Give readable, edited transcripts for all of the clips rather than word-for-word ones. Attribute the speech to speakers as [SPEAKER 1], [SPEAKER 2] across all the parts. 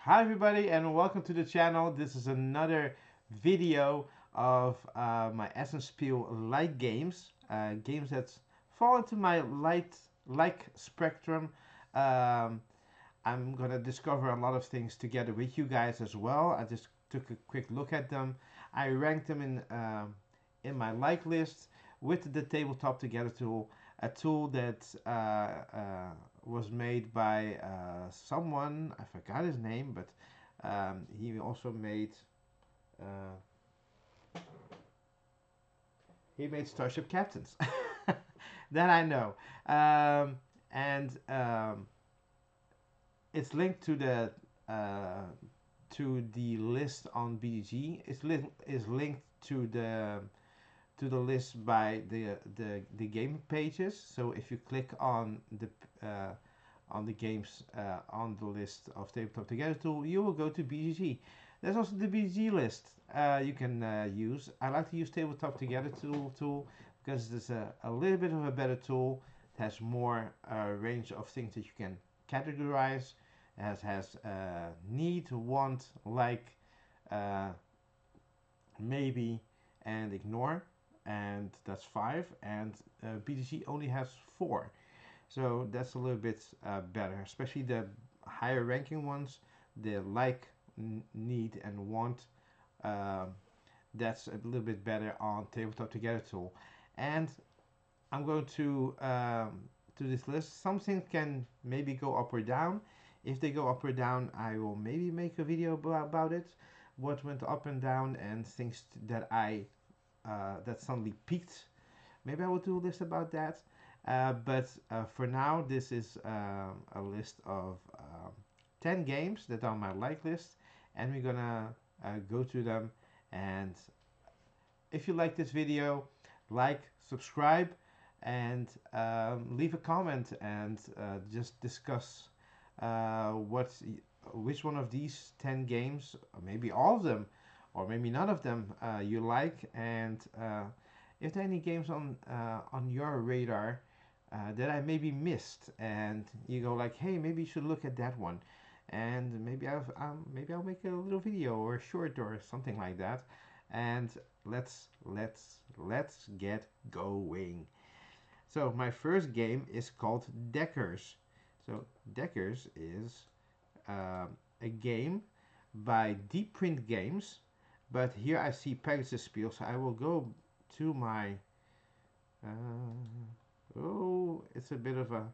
[SPEAKER 1] Hi everybody and welcome to the channel. This is another video of my Essen Spiel light games. Games that fall into my like spectrum. Um, I'm gonna discover a lot of things together with you guys as well. I just took a quick look at them. I ranked them in my like list with the tabletop together tool, a tool that was made by someone. I forgot his name, but he also uh, made Starship Captains. That I know, and it's linked uh, to the list on BGG. Is linked to the list by the game pages. So if you click on the games on the list of Tabletop Together tool, you will go to BGG. There's also the BGG list you can use. I like to use Tabletop Together tool because it's a little bit of a better tool. It has more range of things that you can categorize. It has need, want, like, uh, maybe, and ignore, and that's 5. And BGG only has 4. So that's a little bit better, especially the higher ranking ones, the like, need, and want. Um, that's a little bit better on Tabletop Together tool. And I'm going to this list. Some things can maybe go up or down. If they go up or down, I will maybe make a video about it. What went up and down and things that that suddenly peaked. Maybe I will do a list about that. But for now, this is a list of 10 games that are on my like list, and we're gonna go through them. And if you like this video, like, subscribe, and leave a comment and just discuss which one of these 10 games, or maybe all of them, or maybe none of them, you like, and if there are any games on your radar that I maybe missed, and you go like, hey, maybe you should look at that one, and maybe I'll make a little video or a short or something like that, and let's get going. So my first game is called Deckers. So Deckers is a game by Deep Print Games, but here I see Pegasus Spiel, so I will go to my. Oh, it's a bit of a.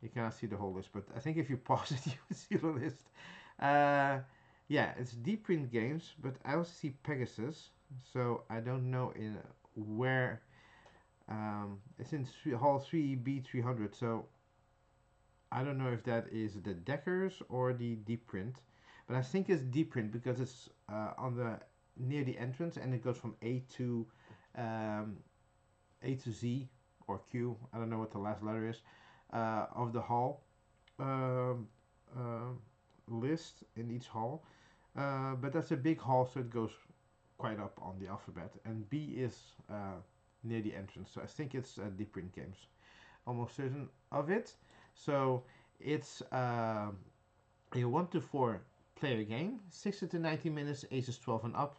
[SPEAKER 1] You cannot see the whole list, but I think if you pause it, you will see the list. Uh, yeah, it's Deep Print Games, but I also see Pegasus, so I don't know in where. It's in Hall 3B300, so I don't know if that is the Deckers or the Deep Print, but I think it's Deep Print because it's on the near the entrance, and it goes from um, A to Z or Q. I don't know what the last letter is of the hall um, uh, list in each hall. But that's a big hall, so it goes quite up on the alphabet. And B is near the entrance, so I think it's Deep Print Games. Almost certain of it. So it's a 1 to 4 player game, 60 to 90 minutes, ages 12 and up.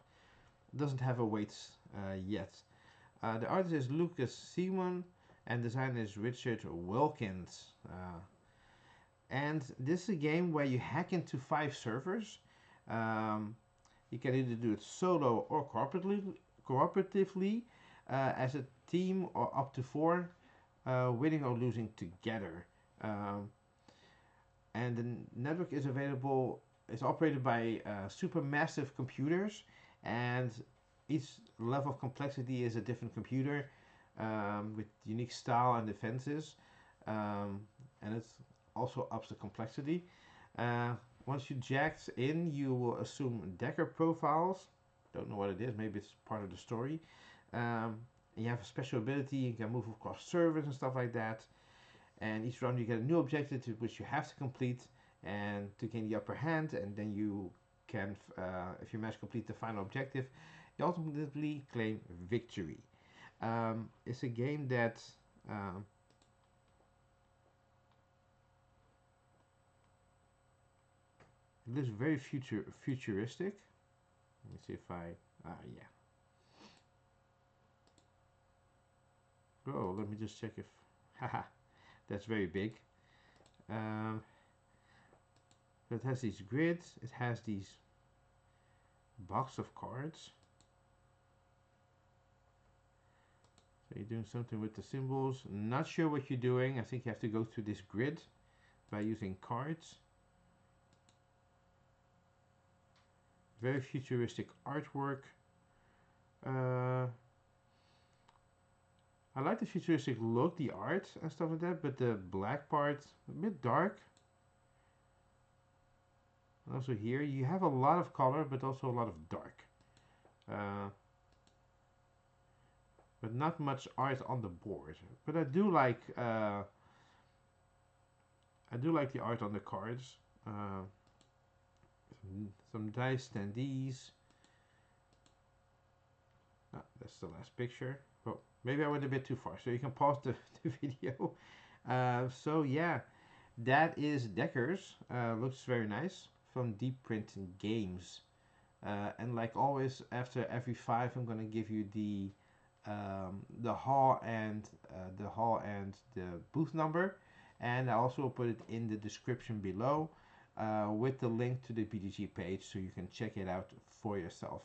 [SPEAKER 1] Doesn't have a weight yet. The artist is Lucas Simon, and designer is Richard Wilkins. And this is a game where you hack into 5 servers. Um, you can either do it solo or cooperatively as a team, or up to 4, winning or losing together. Um, and the network is available. It's operated by supermassive computers, and each level of complexity is a different computer with unique style and defenses, and it also ups the complexity. Uh, Once you jacked in, you will assume decker profiles. Don't know what it is. Maybe it's part of the story. And you have a special ability. You can move across servers and stuff like that. And each round you get a new objective which you have to complete and to gain the upper hand. And then you can, if you manage to complete the final objective, you ultimately claim victory. It's a game that um, It looks very futuristic. Let me see if I, yeah. Oh, let me just check if, haha, that's very big. It has these grids, it has these box of cards. So you're doing something with the symbols. Not sure what you're doing. I think you have to go through this grid by using cards. Very futuristic artwork. I like the futuristic look, the art and stuff like that, but the black part, a bit dark. And also here, you have a lot of color, but also a lot of dark. But not much art on the board. But I do like the art on the cards. Some dice standees. Ah, that's the last picture. Oh, maybe I went a bit too far, so you can pause the video. So yeah, that is Deckers. Looks very nice from Deep Print Games. And like always, after every 5, I'm gonna give you the haul and the booth number, and I also put it in the description below with the link to the BGG page, so you can check it out for yourself.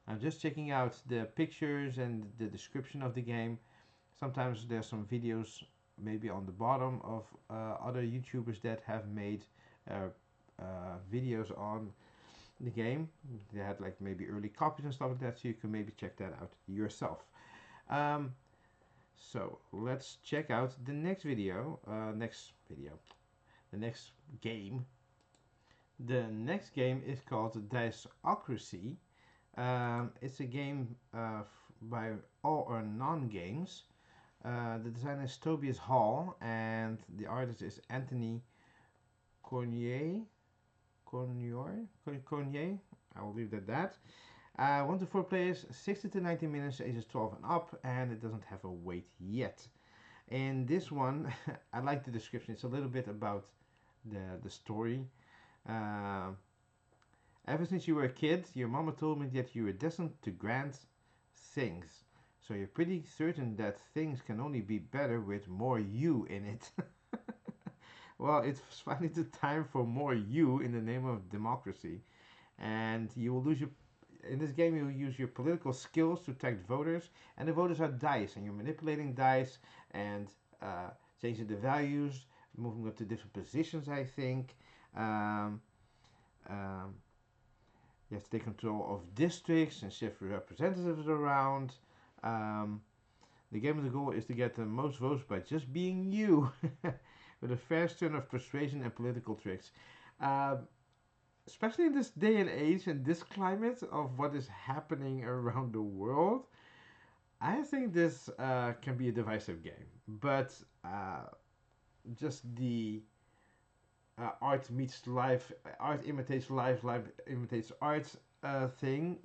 [SPEAKER 1] I'm just checking out the pictures and the description of the game. Sometimes there's some videos maybe on the bottom of other YouTubers that have made videos on the game. They had like maybe early copies and stuff like that, so you can maybe check that out yourself. So let's check out the next video. The next game. The next game is called Diceocracy. It's a game by All or None Games. The designer is Tobias Hall, and the artist is Anthony Cornier. I will leave it at that. 1 to 4 players, 60 to 90 minutes, ages 12 and up, and it doesn't have a weight yet. In this one, I like the description. It's a little bit about the story. Ever since you were a kid, your mama told me that you were destined to grand things. So you're pretty certain that things can only be better with more you in it. Well, it's finally the time for more you in the name of democracy. And you will lose your... In this game, you will use your political skills to attract voters. And the voters are dice. And you're manipulating dice and changing the values, moving them to different positions, I think. You have to take control of districts and shift representatives around. The game's goal is to get the most votes by just being you. With a fair turn of persuasion and political tricks. Especially in this day and age and this climate of what is happening around the world, I think this can be a divisive game. But just the art meets life, art imitates life, life imitates art thing,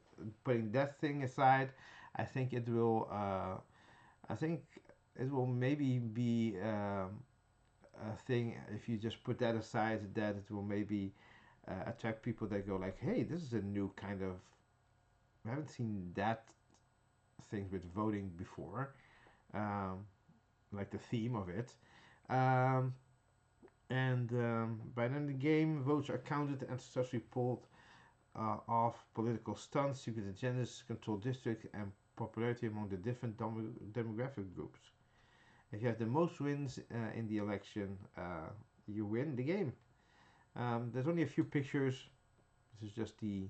[SPEAKER 1] putting that thing aside, I think it will maybe be a thing, if you just put that aside, that it will maybe attract people that go like, hey, this is a new kind of, I haven't seen that thing with voting before, like the theme of it. By the end of the game, votes are counted and successfully pulled off political stunts, secret agendas, control districts, and popularity among the different demographic groups. If you have the most wins in the election, you win the game. There's only a few pictures. This is just the...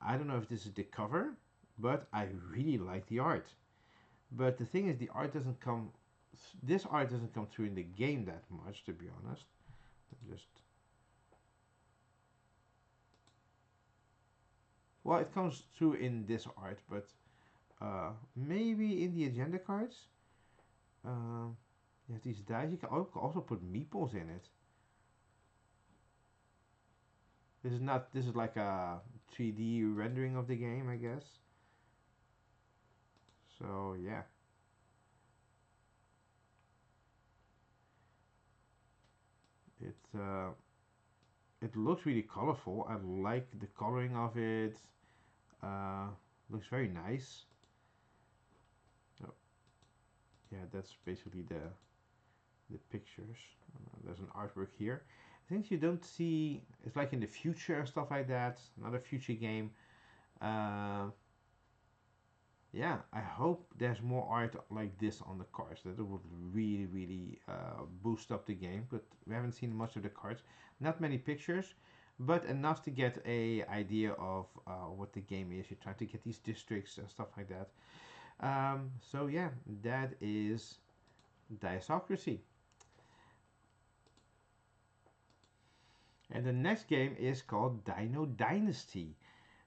[SPEAKER 1] I don't know if this is the cover, but I really like the art. But the thing is, the art doesn't come... This art doesn't come through in the game that much, to be honest. Well, it comes through in this art, but maybe in the agenda cards. You have these dice. You can also put meeples in it. This is like a 3D rendering of the game, I guess. So yeah. It's it looks really colorful. I like the coloring of it. Uh, Looks very nice. Oh, yeah, that's basically the pictures. There's an artwork here. Things you don't see. It's like in the future and stuff like that. Another future game. Uh, yeah, I hope there's more art like this on the cards. That would really, really boost up the game. But we haven't seen much of the cards. Not many pictures, but enough to get a idea of what the game is. You're trying to get these districts and stuff like that. So yeah, that is Diceocracy. And the next game is called Dino Dynasty.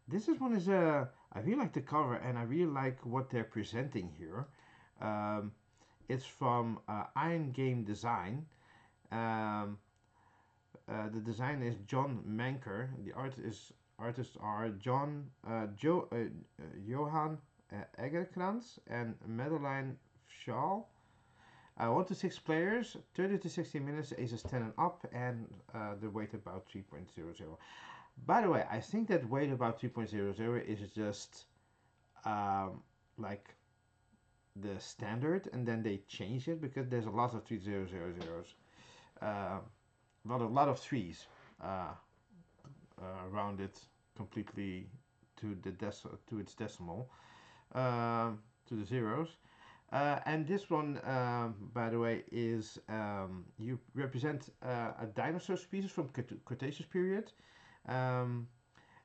[SPEAKER 1] This is one is I really like the cover and I really like what they're presenting here. Um, it's from Iron Game Design. Um, the designer is John Manker. The artists are Johan Egerkrans and Madeline Shaw. 1 to 6 players, 30 to 60 minutes, aces 10 and up, and the weight about 3.00. By the way, I think that weight about 3.00 is just um, like the standard, and then they change it because there's a lot of 3000s, a lot of threes uh, rounded completely to to its decimal, to the zeros. And this one, by the way, is you represent a dinosaur species from Cretaceous period. Um,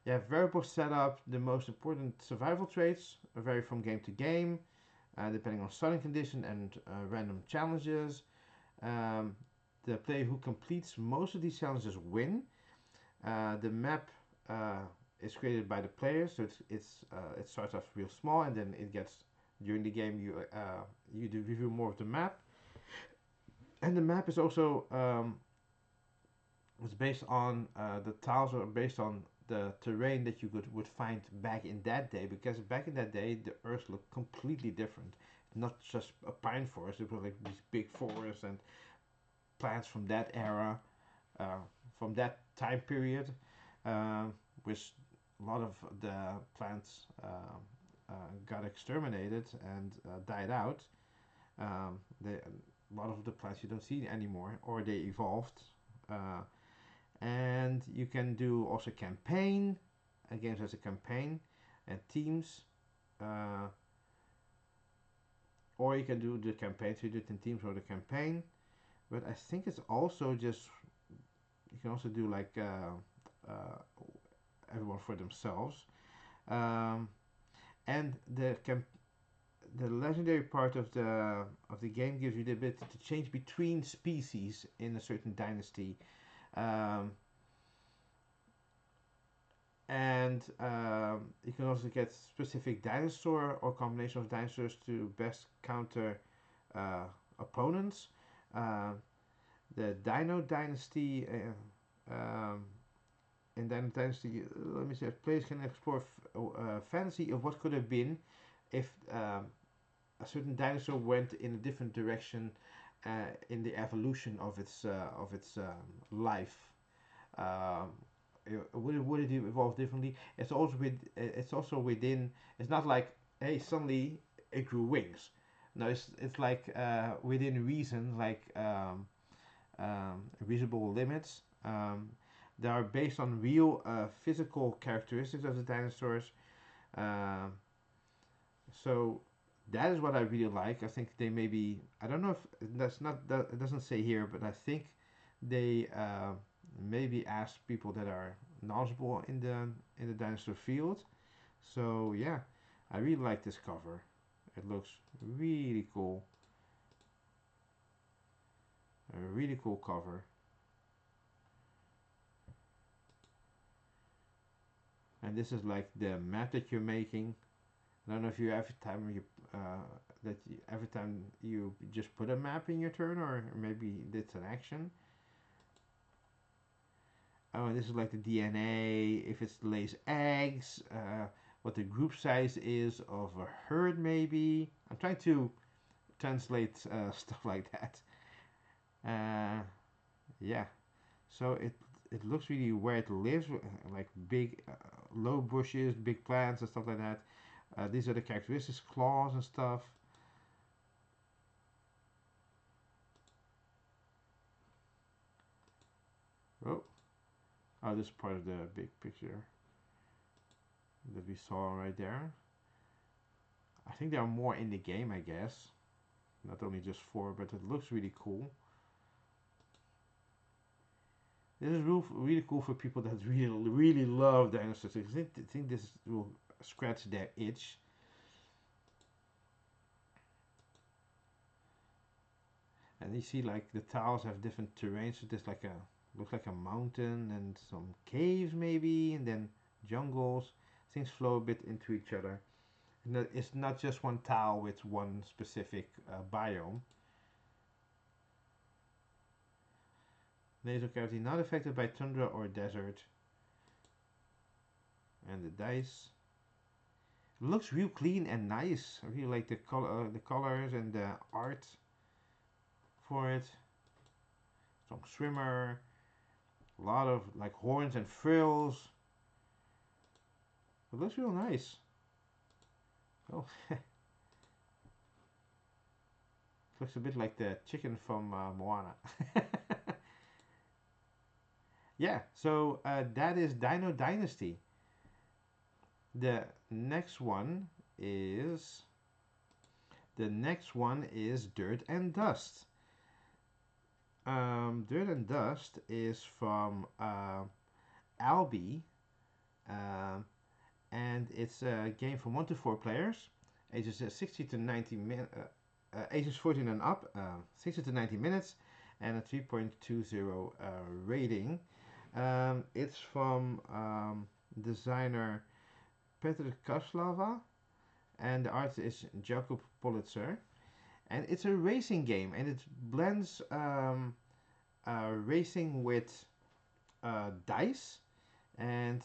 [SPEAKER 1] you have variable setup. The most important survival traits vary from game to game, depending on starting condition and random challenges. Um, the player who completes most of these challenges win. The map is created by the player, so it starts off real small, and then it gets during the game you do review more of the map, and the map is also it's based on the tiles are based on the terrain that you would find back in that day, because back in that day the Earth looked completely different. Not just a pine forest; it was like these big forests and plants from that era, from that time period, which a lot of the plants got exterminated and died out. A lot of the plants you don't see anymore, or they evolved. Uh, and you can do also campaign. Games has a campaign and teams. Uh, or you can do the campaign, so you do it in teams or the campaign. But I think it's also just you can also do like everyone for themselves. Um, and the legendary part of the game gives you the ability to change between species in a certain dynasty, um, and you can also get specific dinosaur or combination of dinosaurs to best counter opponents. Uh, the Dino Dynasty. In Dino Dynasty, let me say, players can explore fantasy of what could have been if a certain dinosaur went in a different direction in the evolution of its life. Um, would it evolve differently? It's also within. It's not like, hey, suddenly it grew wings. No, it's like within reason, like reasonable limits. They are based on real physical characteristics of the dinosaurs. Um, so that is what I really like. I think they maybe, I don't know if that's not that it doesn't say here, but I think they maybe ask people that are knowledgeable in the dinosaur field. So yeah, I really like this cover. It looks really cool. A really cool cover. And this is like the map that you're making. I don't know if you every time you just put a map in your turn, or maybe it's an action. Oh, and this is like the DNA, if it lays eggs, what the group size is of a herd, maybe. I'm trying to translate stuff like that. Yeah, so it looks really where it lives, like big low bushes, big plants and stuff like that. These are the characteristics, claws and stuff. Oh, oh, this is part of the big picture that we saw right there. I think there are more in the game, I guess. Not only just 4, but it looks really cool. This is really cool for people that really love dinosaurs. I think this will scratch their itch. And you see, like, the tiles have different terrains. So there's like a looks like a mountain and some caves maybe, and then jungles. Things flow a bit into each other. And it's not just one tile with one specific biome. Nasal cavity not affected by tundra or desert. And the dice. It looks real clean and nice. I really like the colors and the art for it. Some swimmer. A lot of like horns and frills. It looks real nice. Oh, looks a bit like the chicken from Moana. Yeah, so that is Dino Dynasty. The next one is Dirt and Dust. Dirt and Dust is from Albi, um, and it's a game for 1 to 4 players, ages 60 to 90 ages 14 and up, 60 to 90 minutes, and a 3.20 rating. It's from designer Petr Kaslava, and the artist is Jacob Politzer. And it's a racing game, and it blends racing with dice, and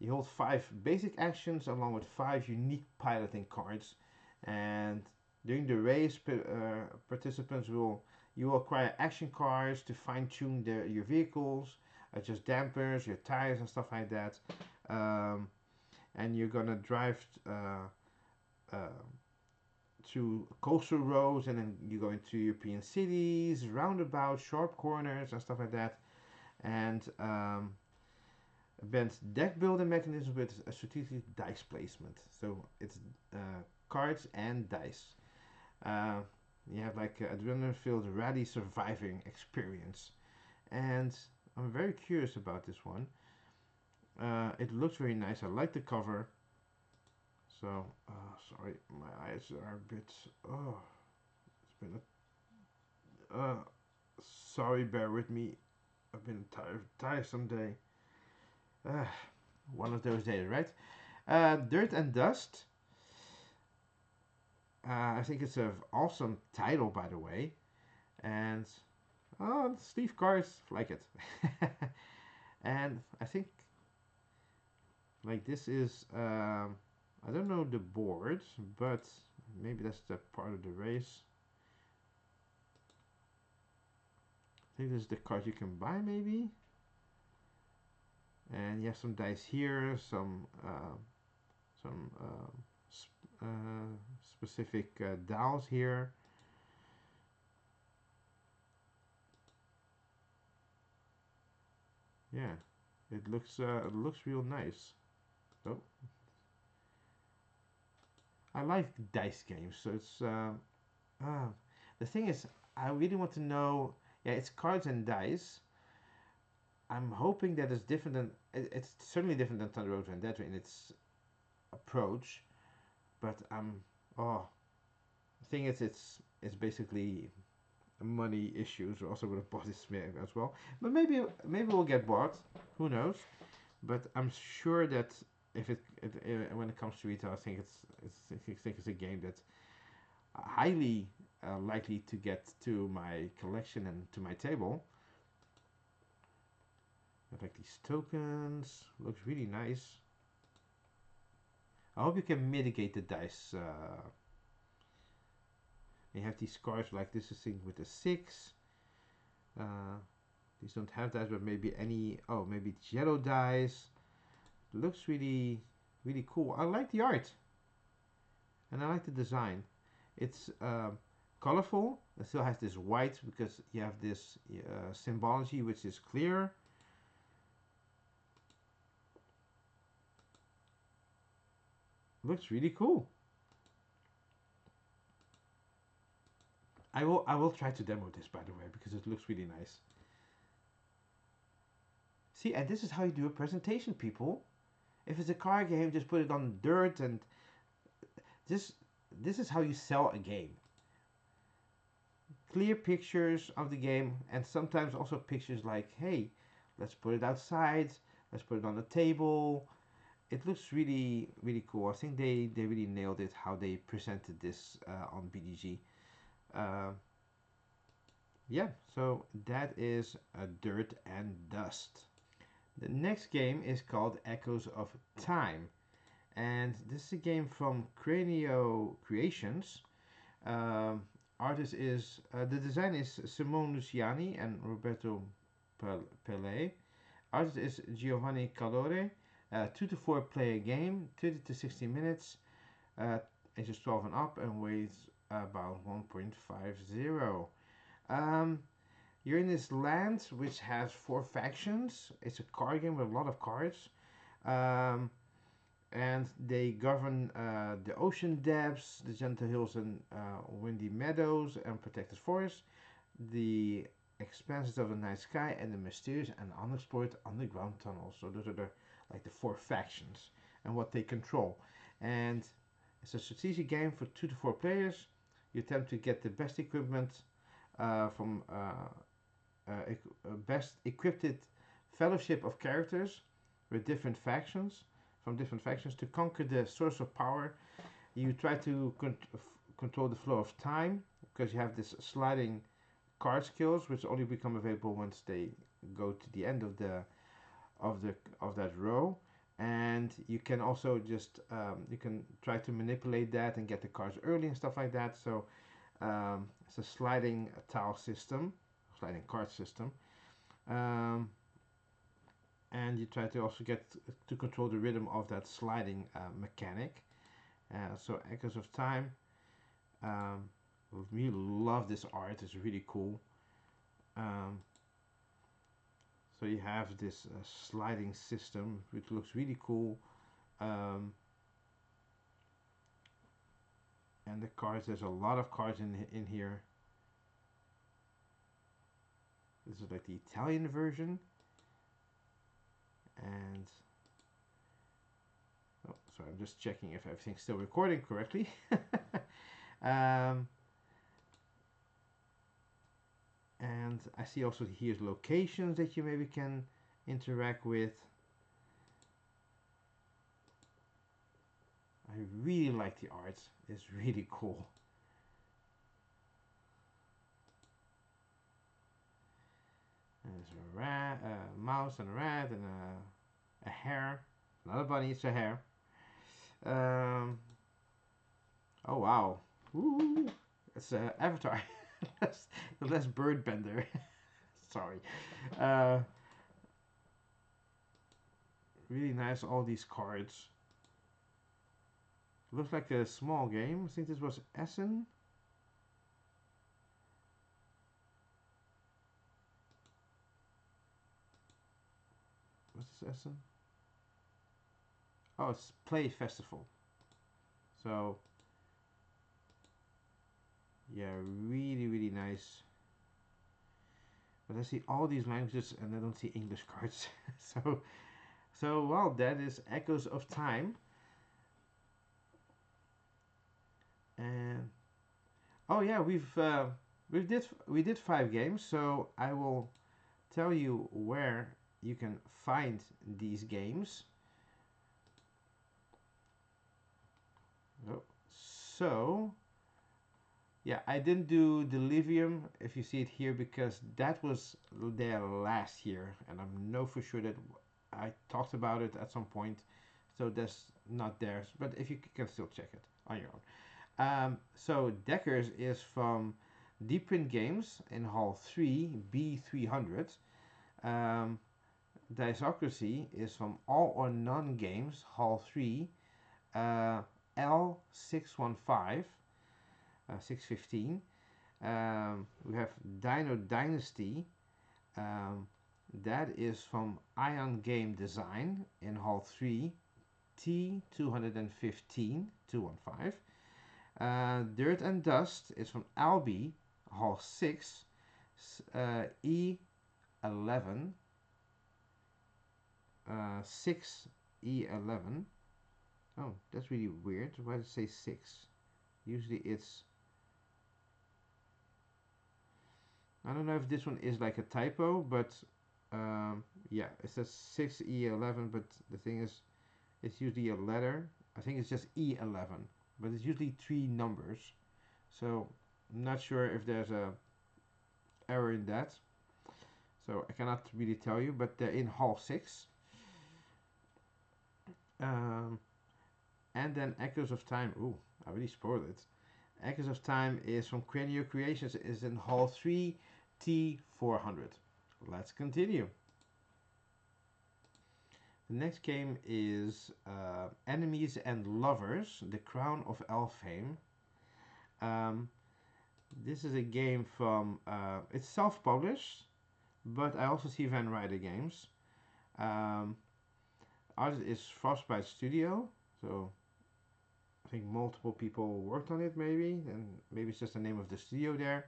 [SPEAKER 1] you hold 5 basic actions along with 5 unique piloting cards. And during the race, participants will acquire action cards to fine-tune your vehicles, adjust dampers, your tires, and stuff like that. And you're gonna drive through coastal roads, and then you go into European cities, roundabouts, sharp corners, and stuff like that. And bend deck building mechanism with a strategic dice placement. So it's cards and dice. You have like adrenaline-filled rally surviving experience. And I'm very curious about this one. It looks very nice. I like the cover. So, sorry, my eyes are a bit. Oh, it's been a. Sorry, bear with me. I've been tiresome day. One of those days, right? Dirt and Dust. I think it's an awesome title, by the way. And Steve Cars like it. And I think like this is I don't know the board, but maybe that's the part of the race. I think this is the card you can buy, maybe. And you have some dice here, some specific dials here. Yeah, it looks real nice. Oh, I like dice games, so it's the thing is, I really want to know. Yeah, it's cards and dice. I'm hoping that it's different than it's certainly different than Thunder Road Vendetta in its approach, but oh, the thing is, it's basically money issues. We're also going to bought this as well, but maybe we'll get bought. Who knows? But I'm sure that if when it comes to retail, I think it's a game that's highly likely to get to my collection and to my table. I like these tokens. Looks really nice. I hope you can mitigate the dice. You have these cards like this is thing with a 6. These don't have that, but maybe any. Oh, maybe it's yellow dice. Looks really, really cool. I like the art, and I like the design. It's colorful. It still has this white because you have this symbology which is clear. Looks really cool. I will try to demo this, by the way, because it looks really nice. See, and this is how you do a presentation, people. If it's a card game, just put it on dirt, and this this is how you sell a game. Clear pictures of the game, and sometimes also pictures like, hey, let's put it outside, let's put it on the table. It looks really, really cool. I think they really nailed it how they presented this on BDG. Uh, yeah, so that is Dirt and Dust. The next game is called Echoes of Time, and this is a game from Cranio Creations. Um, artist is the design is Simone Luciani and Roberto Pele. Artist is Giovanni Calore. 2 to 4 player game, 30 to 60 minutes, ages 12 and up, and weighs about 1.50. Um, you're in this land which has 4 factions. It's a card game with a lot of cards. Um, and they govern the ocean depths, the gentle hills and windy meadows, and protected forests, the expanses of the night sky, and the mysterious and unexplored underground tunnels. So those are the 4 factions and what they control. And it's a strategic game for 2 to 4 players. You attempt to get the best equipment from best equipped fellowship of characters with different factions from different factions to conquer the source of power. You try to control the flow of time because you have this sliding card skills which only become available once they go to the end of that row. And you can also just you can try to manipulate that and get the cards early and stuff like that. So it's a sliding tile system, sliding card system. And you try to also get to control the rhythm of that sliding mechanic. So Echoes of Time, um, really love this art. It's really cool. So you have this sliding system which looks really cool. Um, and the cards, there's a lot of cards in here. This is like the Italian version. And oh, sorry, I'm just checking if everything's still recording correctly. And I see also here's locations that you maybe can interact with. I really like the art. It's really cool. And there's a rat, a mouse and a rat and a hare. Not a bunny, it's a hare. Oh wow. Ooh, it's Avatar. The less bird bender. Sorry. Uh, really nice, all these cards. Looks like a small game. I think this was Essen. What's this Essen? Oh, it's Play Festival. So, yeah, really, really nice. But I see all these languages and I don't see English cards. so well, that is Echoes of Time. And oh yeah, we did 5 games. So I will tell you where you can find these games. Oh, so yeah, I didn't do Delirium, if you see it here, because that was there last year, and I know for sure that I talked about it at some point, so that's not theirs. But if you can still check it on your own. So Deckers is from Deep Print Games in Hall 3, B300. Um, Diceocracy is from All or None Games, Hall 3, L615, 615. We have Dino Dynasty. Um, that is from Ion Game Design in Hall 3, T215, 215. Dirt and Dust is from Albi, Hall 6, E11, 6E11. Oh, that's really weird. Why does it say 6? Usually it's... I don't know if this one is like a typo, but yeah, it says 6E11, but the thing is, it's usually a letter. I think it's just E11, but it's usually 3 numbers. So I'm not sure if there's a error in that. So I cannot really tell you, but they're in Hall 6. And then Echoes of Time. Ooh, I really spoiled it. Echoes of Time is from Cranio Creations, is in Hall 3, T400. Let's continue. The next game is Enemies and Lovers, The Crown of Elfhame. This is a game from, it's self-published, but I also see Ryder Games. Artist is Frostbite Studio, so I think multiple people worked on it maybe, and maybe it's just the name of the studio there.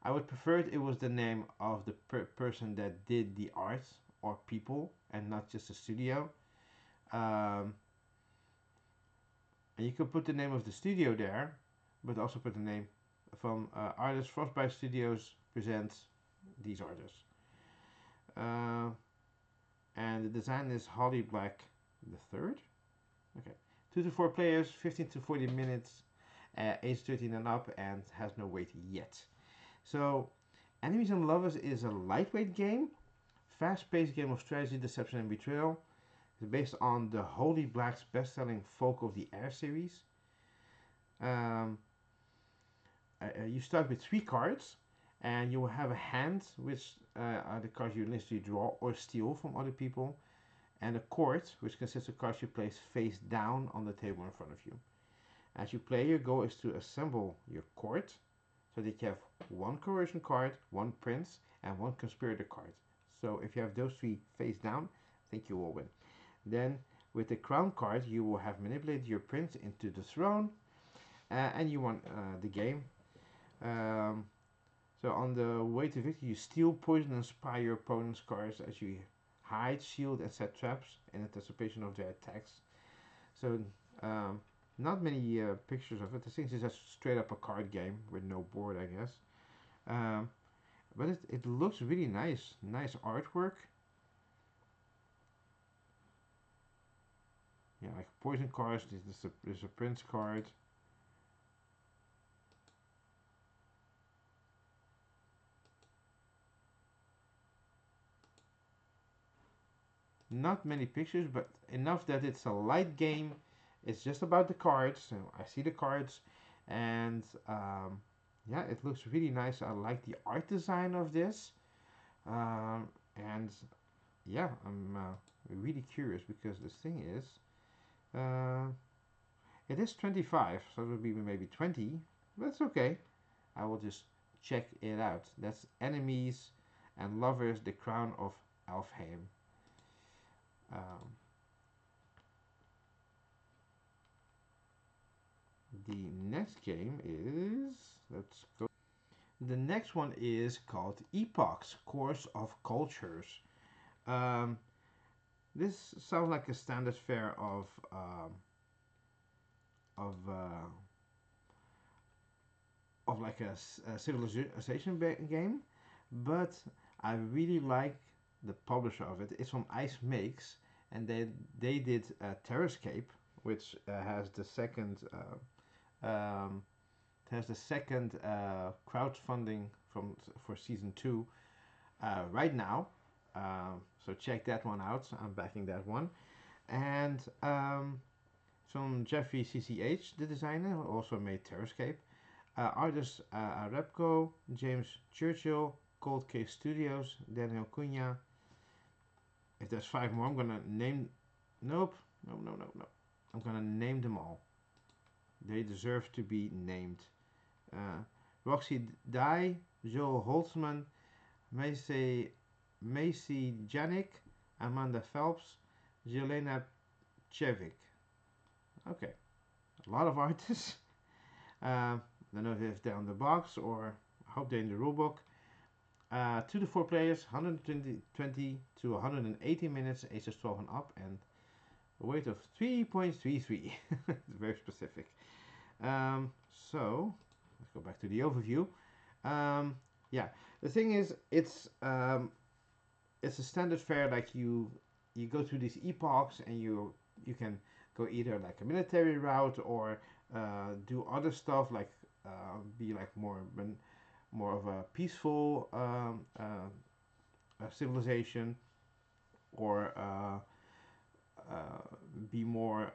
[SPEAKER 1] I would prefer it was the name of the person that did the art or people and not just the studio. And you could put the name of the studio there, but also put the name from artist Frostbite Studios presents these artists. And the design is Holly Black the third. Okay, 2 to 4 players, 15 to 40 minutes, age 13 and up, and has no weight yet. So, Enemies and Lovers is a lightweight game, fast-paced game of strategy, deception, and betrayal. It's based on the Holy Black's best-selling Folk of the Air series. You start with 3 cards, and you will have a hand, which are the cards you initially draw or steal from other people, and a court, which consists of cards you place face down on the table in front of you. As you play, your goal is to assemble your court so that you have 1 coercion card, 1 prince, and 1 conspirator card. So if you have those 3 face down, I think you will win. Then with the crown card, you will have manipulated your prince into the throne, and you won the game. So on the way to victory, you steal, poison, and spy your opponent's cards as you hide, shield, and set traps in anticipation of their attacks. So not many pictures of it. I think it's just straight up a card game with no board, I guess. But it looks really nice. Nice artwork. Yeah, like poison cards. There's a prince card. Not many pictures, but enough that it's a light game. It's just about the cards. So I see the cards, and yeah, it looks really nice. I like the art design of this, and yeah, I'm really curious because this thing is, it is 25, so it will be maybe 20. That's okay. I will just check it out. That's Enemies and Lovers, The Crown of Elfhame. The next game is, let's go. The next one is called Epochs, Course of Cultures. This sounds like a standard fare of like a civilization game, but I really like the publisher of it. It's from Ice Makes, and they did Terrascape, which has the second crowdfunding for season 2 right now. So check that one out. I'm backing that one. And from Jeffrey CCH, the designer, who also made Terrascape. Artists Repco, James Churchill, Cold Case Studios, Daniel Cunha. if there's 5 more, I'm gonna name. Nope. No, no, no, no. I'm gonna name them all. They deserve to be named. Uh, Roxy Dye, Joel Holtzman, Macy Janik, Amanda Phelps, Jelena Chevik. Okay, a lot of artists. I don't know if they're on the box or I hope they're in the rulebook. 2 to 4 players, 120 to 180 minutes, ages 12 and up, and a weight of 3.33. It's very specific. So, let's go back to the overview. Yeah, the thing is, it's a standard fare. Like you go through these epochs, and you can go either like a military route or do other stuff, like be like more of a peaceful civilization, or be more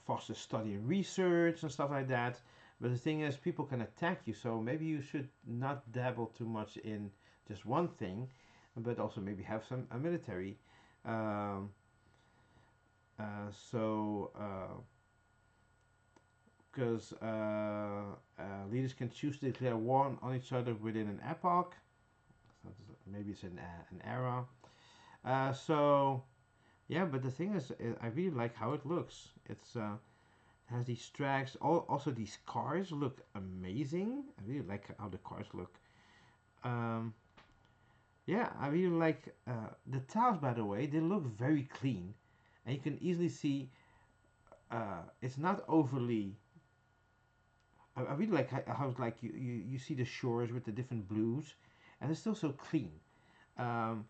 [SPEAKER 1] foster study and research and stuff like that. But the thing is, people can attack you, so maybe you should not dabble too much in just one thing, but also maybe have some a military. Um, so because leaders can choose to declare war on each other within an epoch. So maybe it's an era. So yeah, but the thing is, I really like how it looks. It's has these tracks. Also, these cars look amazing. I really like how the cars look. Um, yeah, I really like the tiles. By the way, they look very clean, and you can easily see it's not overly. I really like how it's like you see the shores with the different blues, and it's still so clean. Um,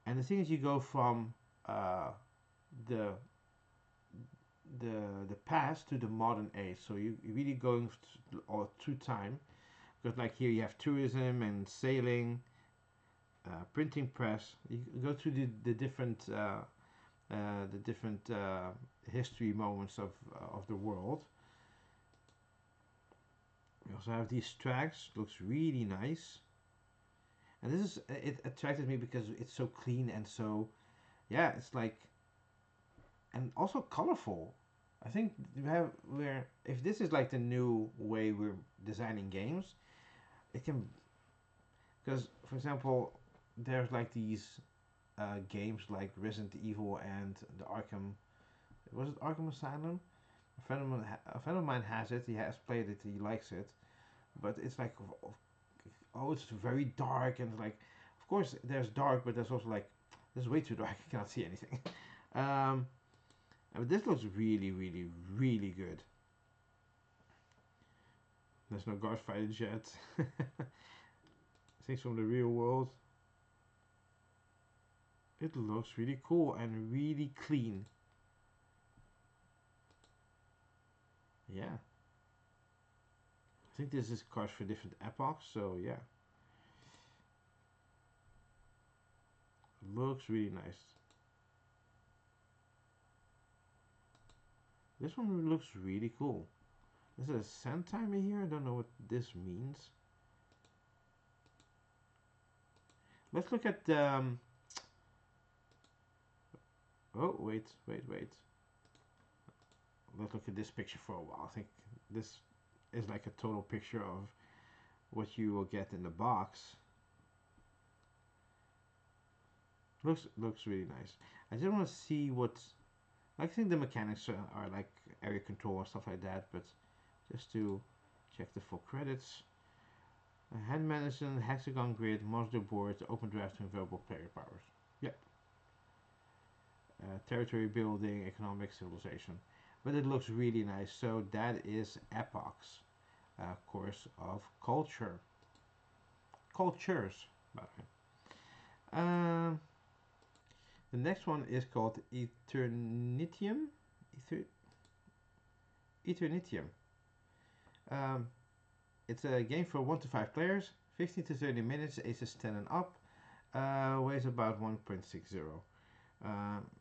[SPEAKER 1] and the thing is, you go from the the past to the modern age. So you're really going all through time. Because like here you have tourism and sailing, printing press. You go through the different history moments of the world. We also have these tracks. Looks really nice. And this is it attracted me because it's so clean and so yeah. It's like and also colorful. I think we're if this is like the new way we're designing games, it can because for example, there's like these games like Resident Evil and the Arkham. Was it Arkham Asylum? A friend of mine has it. He has played it. He likes it, but it's like oh, it's very dark and like, of course there's dark, but there's also like there's way too dark. You cannot see anything. um, but this looks really, really, really good. There's no guard fighters yet. Things from the real world. It looks really cool and really clean. Yeah. I think this is cards for different epochs, so yeah. Looks really nice. This one looks really cool. Is it a sand timer here? I don't know what this means. Let's look at oh, wait. Let's look at this picture for a while. I think this is like a total picture of what you will get in the box. Looks really nice. I just want to see what. I think the mechanics are like area control and stuff like that, but just to check the full credits. Hand management, hexagon grid, modular board, open draft to available player powers. Yep. Territory building, economic civilization. But it looks really nice. So that is Epochs, course of culture. Cultures, by the way. The next one is called Eternitium. Eternitium. Um, it's a game for 1 to 5 players, 15 to 30 minutes, ages 10 and up, weighs about 1.60.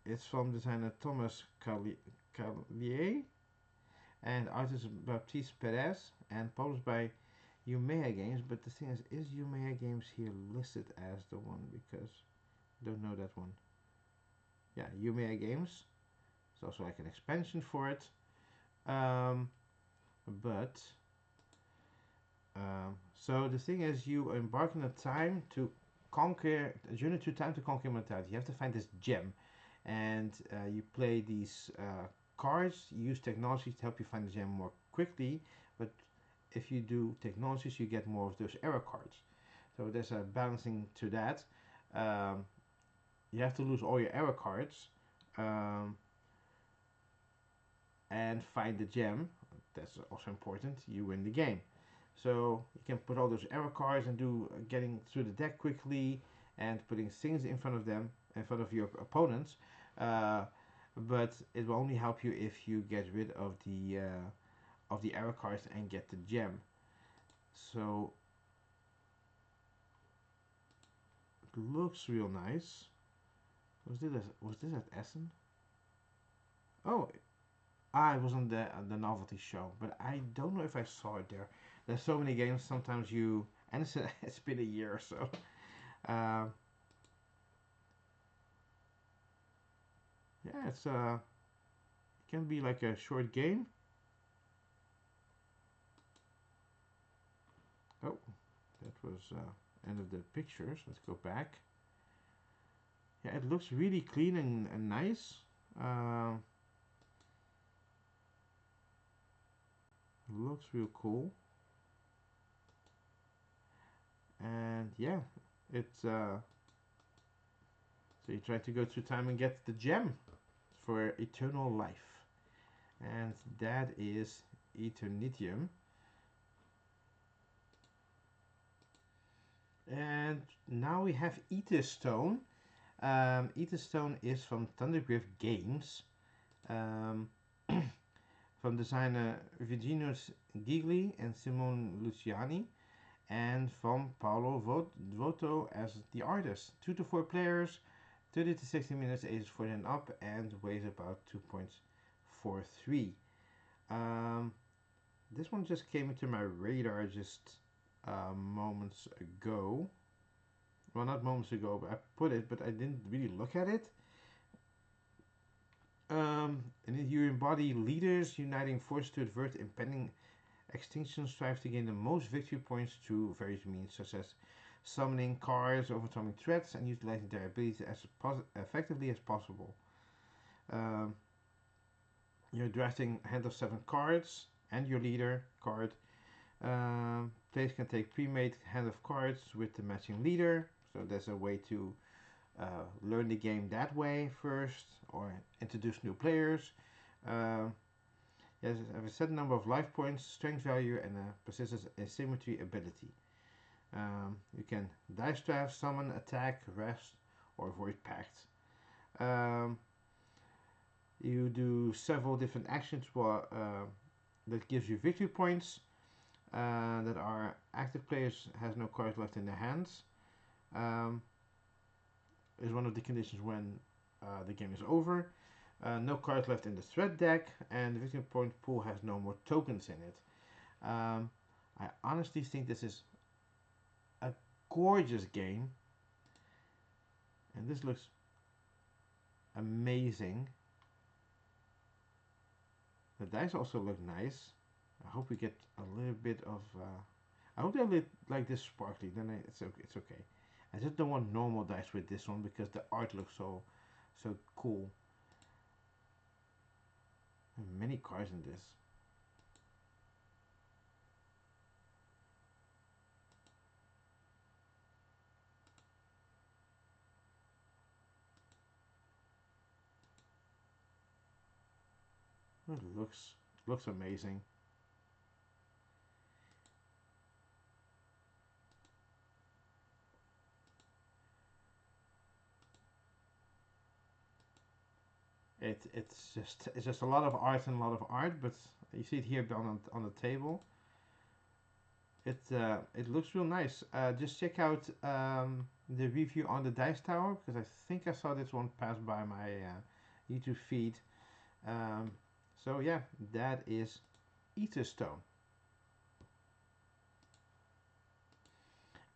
[SPEAKER 1] It's from designer Thomas Callier and artist Baptiste Perez and published by Haumea Games, but the thing is Haumea Games here listed as the one? Because I don't know that one. Yeah, Haumea Games. It's also like an expansion for it. Um, but so the thing is, you embark on a time to conquer a journey through time to conquer immortality. You have to find this gem, and you play these cards. You use technology to help you find the gem more quickly. But if you do technologies, you get more of those error cards. So there's a balancing to that. Um, you have to lose all your error cards um, and find the gem. That's also important. You win the game. So you can put all those error cards and do getting through the deck quickly and putting things in front of them, in front of your opponents. Uh, but it will only help you if you get rid of the error cards and get the gem. So it looks real nice. Was this at Essen? Oh, it was on the novelty show, but I don't know if I saw it there. There's so many games. Sometimes you and it's been a year or so. Uh, yeah, it can be like a short game. Oh, that was end of the pictures. Let's go back. Yeah, it looks really clean and nice. Uh, looks real cool. And yeah, it's so you try to go through time and get the gem for eternal life, and that is Eternitium. And now we have Etherstone. Etherstone is from ThunderGryph Games, um, from designer Virginius Gigli and Simone Luciani, and from Paolo Voto as the artist. 2 to 4 players, 30 to 60 minutes, ages 40 and up, and weighs about 2.43. Um, this one just came into my radar just moments ago. Well, not moments ago, but I put it, but I didn't really look at it. And you embody leaders uniting forces to avert impending extinction, strive to gain the most victory points through various means, such as summoning cards, overcoming threats, and utilizing their abilities as effectively as possible. Um, you're drafting a hand of 7 cards and your leader card. Players can take pre-made hand of cards with the matching leader, so there's a way to learn the game that way first, or introduce new players. Um, Yes, have a set number of life points, strength value, and a persistence asymmetry ability. You can dice draft, summon, attack, rest, or avoid pact. Um, you do several different actions that gives you victory points. That are active players has no cards left in their hands. Um, is one of the conditions when the game is over. No cards left in the threat deck, and the victory point pool has no more tokens in it. Um, I honestly think this is a gorgeous game, and this looks amazing. The dice also look nice. I hope we get a little bit of. I hope they like this sparkly. Then it's okay. I just don't want normal dice with this one because the art looks so cool. There are many cards in this. It looks amazing. It's just a lot of art and a lot of art, but you see it here on the table. It looks real nice. Just check out the review on the Dice Tower because I think I saw this one pass by my YouTube feed. Um, so yeah, that is Etherstone.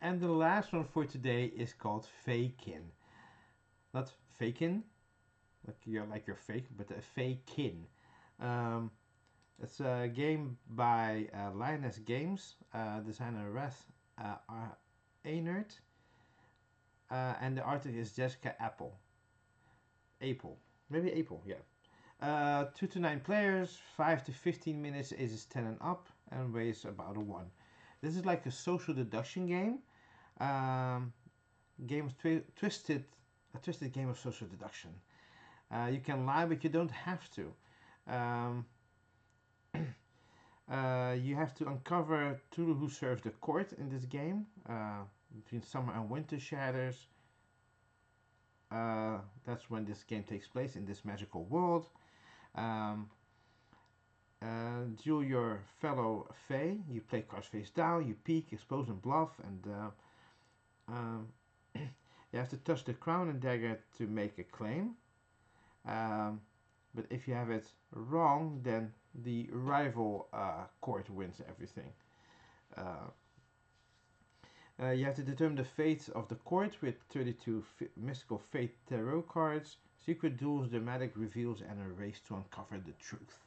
[SPEAKER 1] And the last one for today is called FaeKin. Not FaeKin, like you're fake, but a FaeKin. Um, it's a game by Lioness Games, designer Res Einert, and the artist is Jessica Apple. Maybe Apple, yeah. 2 to 9 players, 5 to 15 minutes, ages 10 and up, and weighs about a 1. This is like a social deduction game. Game of a twisted game of social deduction. You can lie, but you don't have to. Um, you have to uncover Tulu who serves the court in this game. Between summer and winter shatters. That's when this game takes place in this magical world. Duel your fellow Fae. You play cards face down, you peek, expose, and bluff, and you have to touch the crown and dagger to make a claim. But if you have it wrong, then the rival court wins everything. You have to determine the fate of the court with 32 mystical fate tarot cards, secret duels, dramatic reveals, and a race to uncover the truth.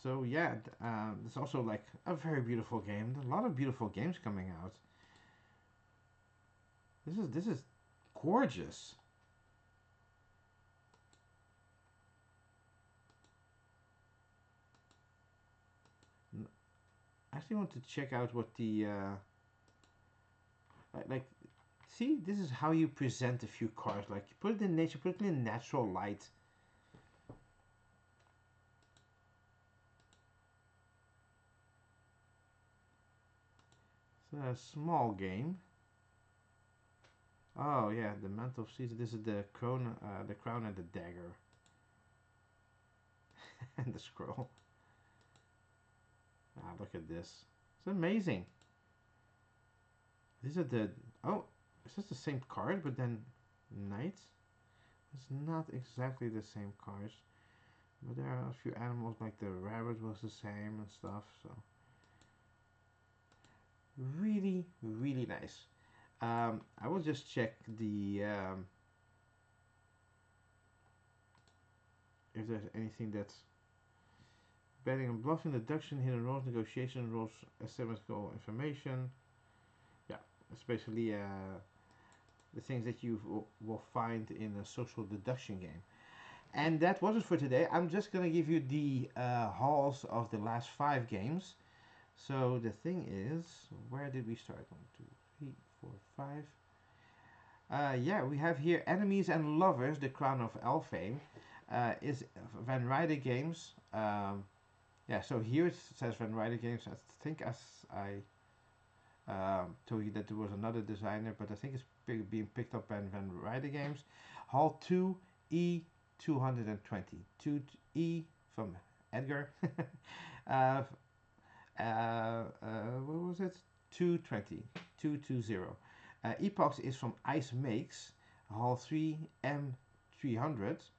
[SPEAKER 1] So yeah, it's also like a very beautiful game. There's a lot of beautiful games coming out. This is gorgeous. I actually want to check out what the like. See, this is how you present a few cards. Like you put it in nature, put it in natural light. It's a small game. Oh yeah, the mantle of Caesar. This is the crown and the dagger, and the scroll. Ah, look at this. It's amazing. These are the... Oh, is this the same card, but then knights? It's not exactly the same cards. But there are a few animals, like the rabbit was the same and stuff, so... Really, really nice. I will just check the... if there's anything that's... Betting and bluffing, deduction, hidden roles, negotiation roles, asymmetrical information. Yeah, especially the things that you will find in a social deduction game. And that was it for today. I'm just going to give you the hauls of the last 5 games. So the thing is, where did we start? 1, 2, 3, 4, 5. Yeah, we have here Enemies and Lovers, the Crown of Elfhame. Is Van Ryder Games. Yeah, so here it says Van Ryder Games. I think as I told you that there was another designer, but I think it's being picked up by Van Ryder Games. Hall 2 E220. 2E from Edgar. What was it? 220. 220. Epochs is from Ice Makes. Hall 3 M300.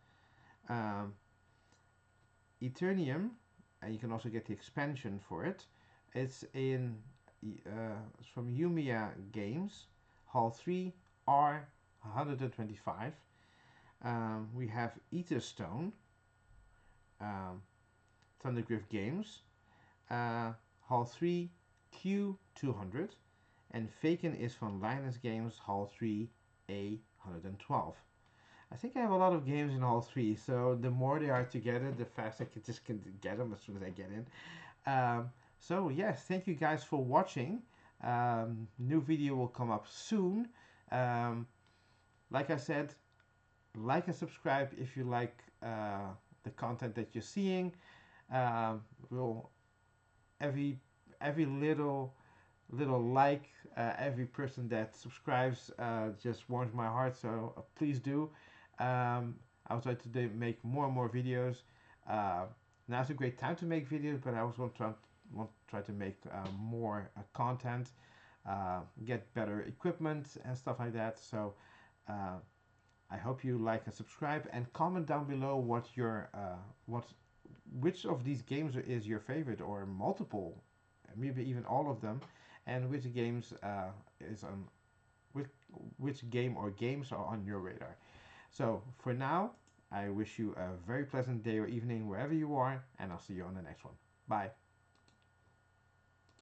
[SPEAKER 1] Eternitium. And you can also get the expansion for it. It's from Haumea Games, Hall 3 R125. We have Etherstone, ThunderGryph Games, Hall 3 Q200, and FaeKin is from Lioness Games, Hall 3 A112. I think I have a lot of games in all 3, so the more they are together, the faster I can get them as soon as I get in. So yes, thank you guys for watching. New video will come up soon. Like I said, like and subscribe if you like the content that you're seeing. Every little like, every person that subscribes just warms my heart. So please do. I will try to make more and more videos. Now's a great time to make videos, but I also want to try to make more content, get better equipment and stuff like that. So I hope you like and subscribe, and comment down below what your which of these games is your favorite, or multiple, maybe even all of them, and which games is on which which game or games are on your radar. So for now, I wish you a very pleasant day or evening wherever you are, and I'll see you on the next one. Bye.